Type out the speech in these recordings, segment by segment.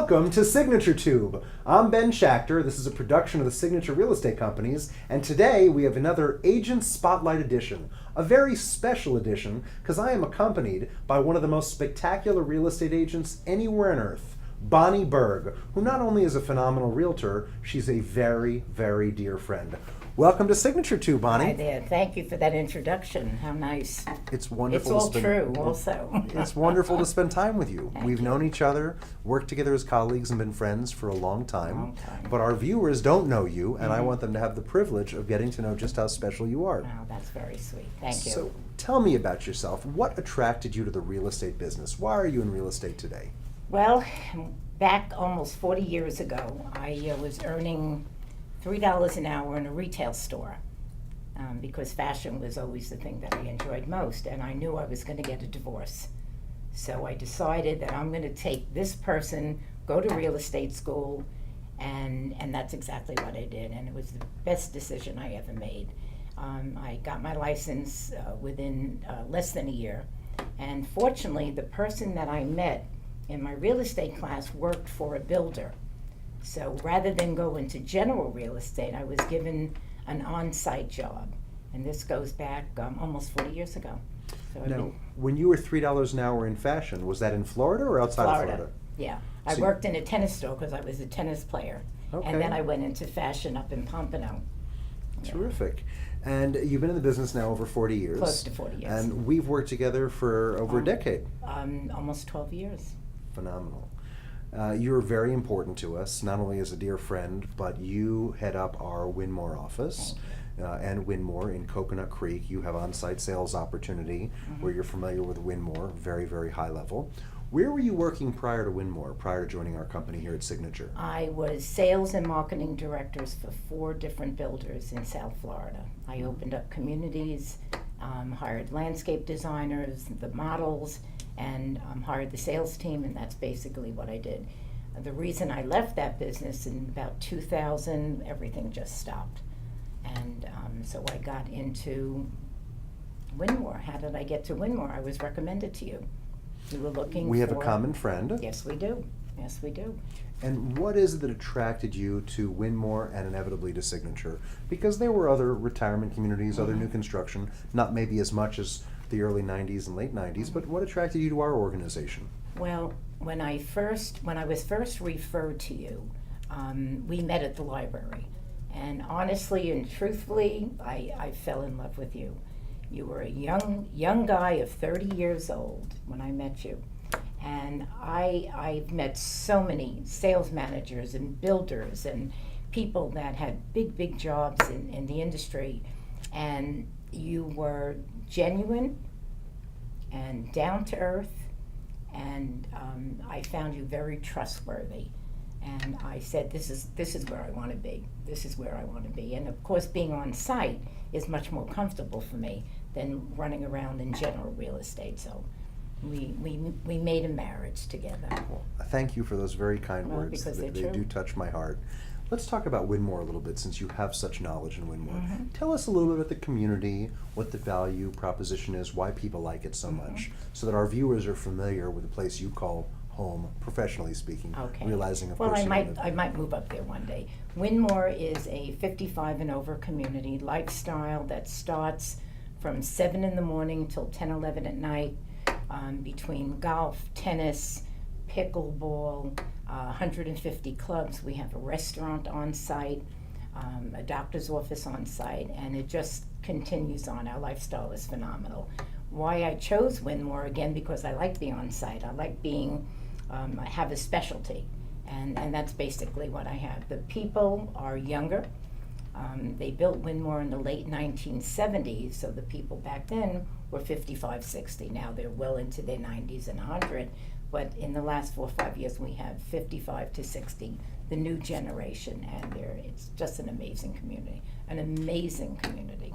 Welcome to Signature Tube. I'm Ben Schachter. This is a production of the Signature Real Estate Companies, and today we have another Agent Spotlight edition, a very special edition because I am accompanied by one of the most spectacular real estate agents anywhere on earth, Bonnie Berg, who not only is a phenomenal realtor, she's a very, very dear friend. Welcome to Signature Tube, Bonnie. Hi there. Thank you for that introduction. How nice. It's wonderful. It's all true, also. It's wonderful to spend time with you. Thank We've you. known each other, worked together as colleagues, and been friends for a long time. Long time. But our viewers don't know you, and I want them to have the privilege of getting to know just how special you are. Oh, that's very sweet. Thank you. So tell me about yourself. What attracted you to the real estate business? Why are you in real estate today? Well, back almost 40 years ago, I was earning $3 an hour in a retail store because fashion was always the thing that I enjoyed most, and I knew I was going to get a divorce. So I decided that I'm going to take this person, go to real estate school, and that's exactly what I did, and it was the best decision I ever made. I got my license within less than a year, and fortunately the person that I met in my real estate class worked for a builder. So rather than go into general real estate, I was given an on-site job, and this goes back almost 40 years ago. So Now, when you were $3 an hour in fashion, was that in Florida or outside of Florida? Yeah. I So worked in a tennis store because I was a tennis player. Okay. And then I went into fashion up in Pompano. Terrific. And you've been in the business now over 40 years. Close to 40 years. And we've worked together for over a decade. Almost 12 years. Phenomenal. You're very important to us, not only as a dear friend, but you head up our Wynmoor office. And Wynmoor in Coconut Creek. You have on-site sales opportunity where you're familiar with Wynmoor, very, very high level. Where were you working prior to Wynmoor, prior to joining our company here at Signature? I was sales and marketing directors for 4 different builders in South Florida. I opened up communities, hired landscape designers, the models, and hired the sales team, and that's basically what I did. The reason I left that business in about 2000, everything just stopped. And so I got into Wynmoor. How did I get to Wynmoor? I was recommended to you. You were looking We have for... a common friend. Yes, we do. Yes, we do. And what is it that attracted you to Wynmoor and inevitably to Signature? Because there were other retirement communities, other new construction, not maybe as much as the early 90s and late 90s, but what attracted you to our organization? Well, when I was first referred to you, we met at the library. And honestly and truthfully, I fell in love with you. You were a young guy of 30 years old when I met you. And I've met so many sales managers and builders and people that had big jobs in the industry. And you were genuine and down to earth, and I found you very trustworthy. And I said, this is where I want to be. This is where I want to be. And of course, being on site is much more comfortable for me than running around in general real estate. So we made a marriage together. Well, thank you for those very kind Well, words. because They they're true. do touch my heart. Let's talk about Wynmoor a little bit, since you have such knowledge in Wynmoor. Tell us a little bit about the community, what the value proposition is, why people like it so much, so that our viewers are familiar with the place you call home, professionally speaking, Okay. realizing, of Well, course, I you might move up there one day. Wynmoor is a 55 and over community lifestyle that starts from 7 in the morning till 10, 11 at night, between golf, tennis, pickleball, 150 clubs. We have a restaurant on site, a doctor's office on site, and it just continues on. Our lifestyle is phenomenal. Why I chose Wynmoor, again, because I like the on-site. I like being, I have a specialty, and that's basically what I have. The people are younger. They built Wynmoor in the late 1970s, so the people back then were 55, 60. Now they're well into their 90s and 100, but in the last 4 or 5 years we have 55 to 60, the new generation, and it's just an amazing community, an amazing community.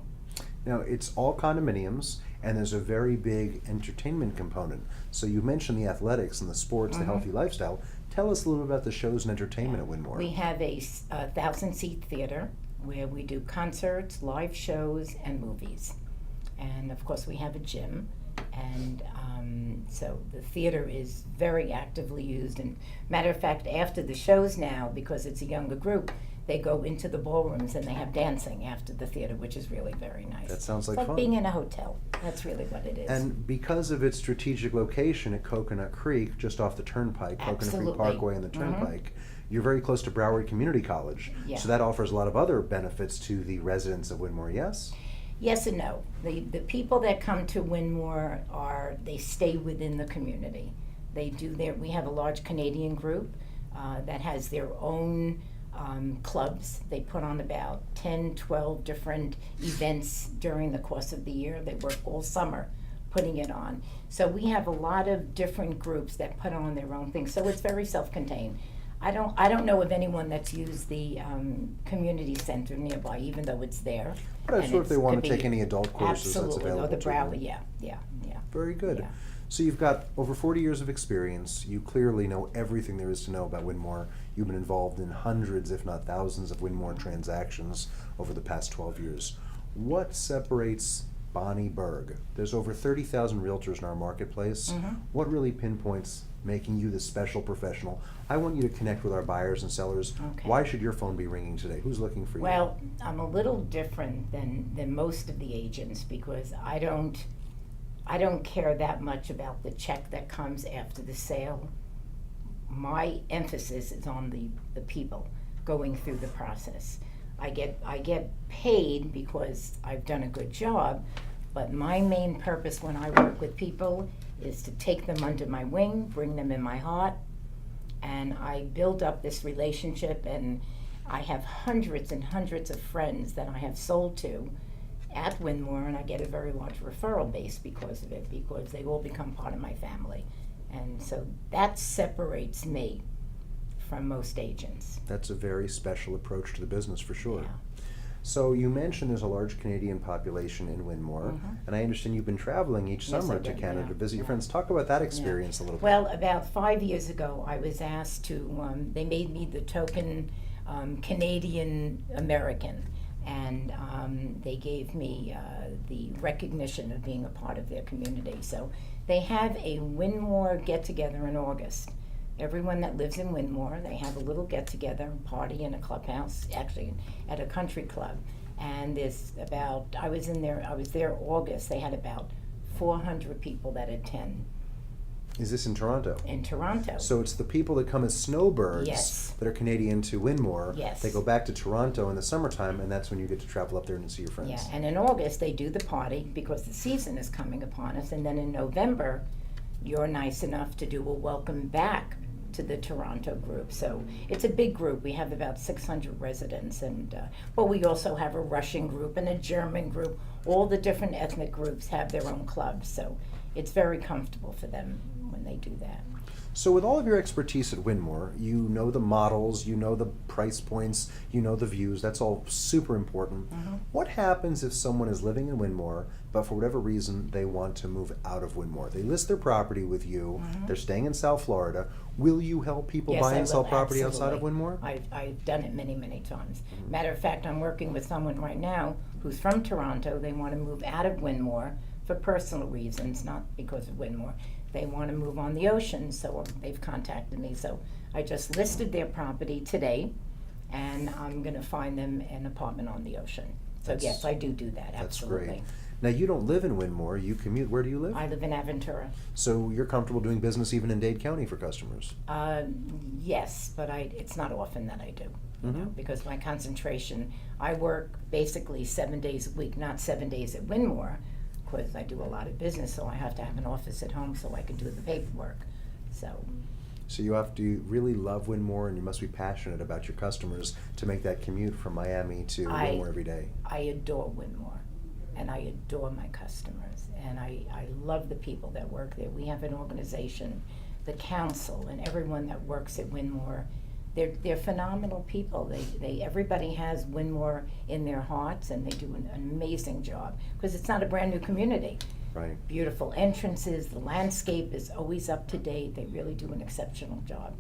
Now, it's all condominiums, and there's a very big entertainment component. So you mentioned the athletics and the sports, the healthy lifestyle. Tell us a little bit about the shows and entertainment at Wynmoor. We have a 1,000-seat theater where we do concerts, live shows, and movies. And of course we have a gym, and So the theater is very actively used. And matter of fact, after the shows now, because it's a younger group, they go into the ballrooms and they have dancing after the theater, which is really very nice. That sounds like it's fun. being in a hotel. That's really what it is. And because of its strategic location at Coconut Creek, just off the Turnpike, Coconut Creek Absolutely. Parkway and the Turnpike, you're very close to Broward Community College. Yeah. So that offers a lot of other benefits to the residents of Wynmoor, yes? Yes and no. The people that come to Wynmoor they stay within the community. We have a large Canadian group that has their own clubs. They put on about 10, 12 different events during the course of the year. They work all summer putting it on. So we have a lot of different groups that put on their own things. So it's very self-contained. I don't know of anyone that's used the community center nearby, even though it's there. But I'm And sure if they could want to be- take any adult courses, that's absolutely, available or the to them. Broward, yeah. Very good. Yeah. So you've got over 40 years of experience. You clearly know everything there is to know about Wynmoor. You've been involved in hundreds, if not thousands, of Wynmoor transactions over the past 12 years. What separates Bonnie Berg? There's over 30,000 realtors in our marketplace. What really pinpoints making you the special professional? I want you to connect with our buyers and sellers. Okay. Why should your phone be ringing today? Who's looking for you? Well, I'm a little different than most of the agents because I don't care that much about the check that comes after the sale. My emphasis is on the people going through the process. I get paid because I've done a good job, but my main purpose when I work with people is to take them under my wing, bring them in my heart, and I build up this relationship, and I have hundreds and hundreds of friends that I have sold to at Wynmoor, and I get a very large referral base because of it, because they all become part of my family. And so that separates me from most agents. That's a very special approach to the business for sure. Yeah. So you mentioned there's a large Canadian population in Wynmoor, and I understand you've been traveling each Yes, summer I to did, Canada yeah, to visit your yeah. friends. Talk about that experience a little bit. Well, about 5 years ago, I was asked to, they made me the token Canadian American, and they gave me the recognition of being a part of their community. So they have a Wynmoor get-together in August. Everyone that lives in Wynmoor, they have a little get-together party in a clubhouse, actually at a country club. And I was there August, they had about 400 people that attend Is this in Toronto? in Toronto. So it's the people that come as snowbirds Yes. that are Canadian to Wynmoor. Yes. They go back to Toronto in the summertime, and that's when you get to travel up there and see your friends. Yeah, and in August, they do the party because the season is coming upon us. And then in November, you're nice enough to do a welcome back to the Toronto group. So it's a big group. We have about 600 residents. But we also have a Russian group and a German group. All the different ethnic groups have their own clubs. So it's very comfortable for them when they do that. So with all of your expertise at Wynmoor, you know the models, you know the price points, you know the views. That's all super important. What happens if someone is living in Wynmoor, but for whatever reason they want to move out of Wynmoor? They list their property with you. They're staying in South Florida. Will you help people Yes, buy I and sell will, property outside of absolutely. Wynmoor? I've done it many, many times. Matter of fact, I'm working with someone right now who's from Toronto. They want to move out of Wynmoor for personal reasons, not because of Wynmoor. They want to move on the ocean, so they've contacted me. So I just listed their property today, and I'm going to find them an apartment on the ocean. So That's- yes, I do that, That's absolutely. great. Now you don't live in Wynmoor, you commute. Where do you live? I live in Aventura. So you're comfortable doing business even in Dade County for customers? Yes, but it's not often that I do, you know, because my concentration, I work basically 7 days a week, not 7 days at Wynmoor, because I do a lot of business, so I have to have an office at home so I can do the paperwork. So you have to really love Wynmoor, and you must be passionate about your customers to make that commute from Miami to Wynmoor every day. I adore Wynmoor, and I adore my customers, and I love the people that work there. We have an organization, the council, and everyone that works at Wynmoor. They're phenomenal people. Everybody has Wynmoor in their hearts, and they do an amazing job because it's not a brand new community. Right. Beautiful entrances, the landscape is always up to date. They really do an exceptional job.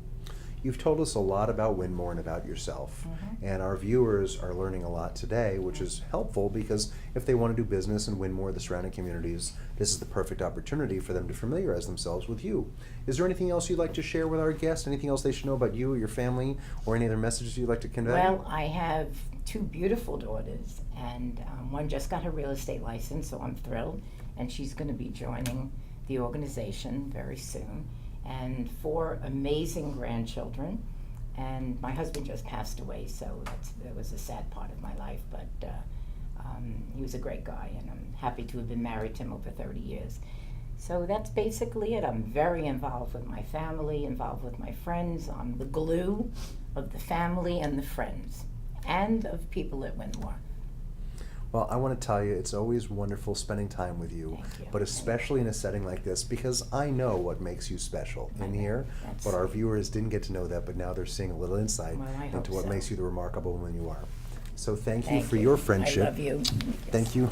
You've told us a lot about Wynmoor and about yourself, and our viewers are learning a lot today, which is helpful because if they want to do business in Wynmoor, the surrounding communities, this is the perfect opportunity for them to familiarize themselves with you. Is there anything else you'd like to share with our guests? Anything else they should know about you or your family, or any other messages you'd like to convey? Well, I have two beautiful daughters, and one just got her real estate license, so I'm thrilled, and she's going to be joining the organization very soon. And 4 amazing grandchildren, and my husband just passed away, so that was a sad part of my life, but he was a great guy, and I'm happy to have been married to him over 30 years. So that's basically it. I'm very involved with my family, involved with my friends. I'm the glue of the family and the friends, and of people at Wynmoor. Well, I want to tell you, it's always wonderful spending time with you, Thank you. but especially in a setting like this, because I know what makes you special in here, That's- but our viewers didn't get to know that, but now they're seeing a little insight Well, I hope into what so. makes you the remarkable woman you are. So thank you Thank for you. your friendship. I love you. Thank you.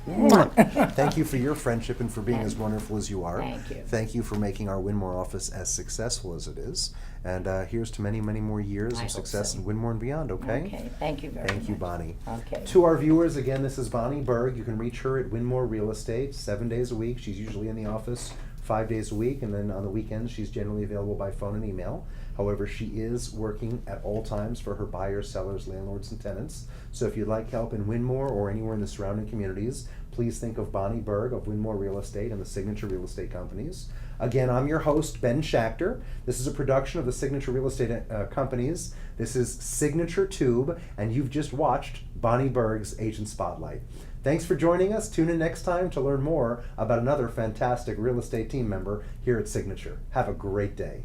Thank you for your friendship and for being as wonderful as you are. Thank you. Thank you for making our Wynmoor office as successful as it is. And here's to many, many more years I of hope success so. in Wynmoor and beyond, okay? Okay, thank you very much. Thank you, Bonnie. Okay. To our viewers, again, this is Bonnie Berg. You can reach her at Wynmoor Real Estate 7 days a week. She's usually in the office 5 days a week, and then on the weekends, she's generally available by phone and email. However, she is working at all times for her buyers, sellers, landlords, and tenants. So if you'd like help in Wynmoor or anywhere in the surrounding communities, please think of Bonnie Berg of Wynmoor Real Estate and the Signature Real Estate Companies. Again, I'm your host, Ben Schachter. This is a production of the Signature Real Estate Companies. This is Signature Tube, and you've just watched Bonnie Berg's Agent Spotlight. Thanks for joining us. Tune in next time to learn more about another fantastic real estate team member here at Signature. Have a great day.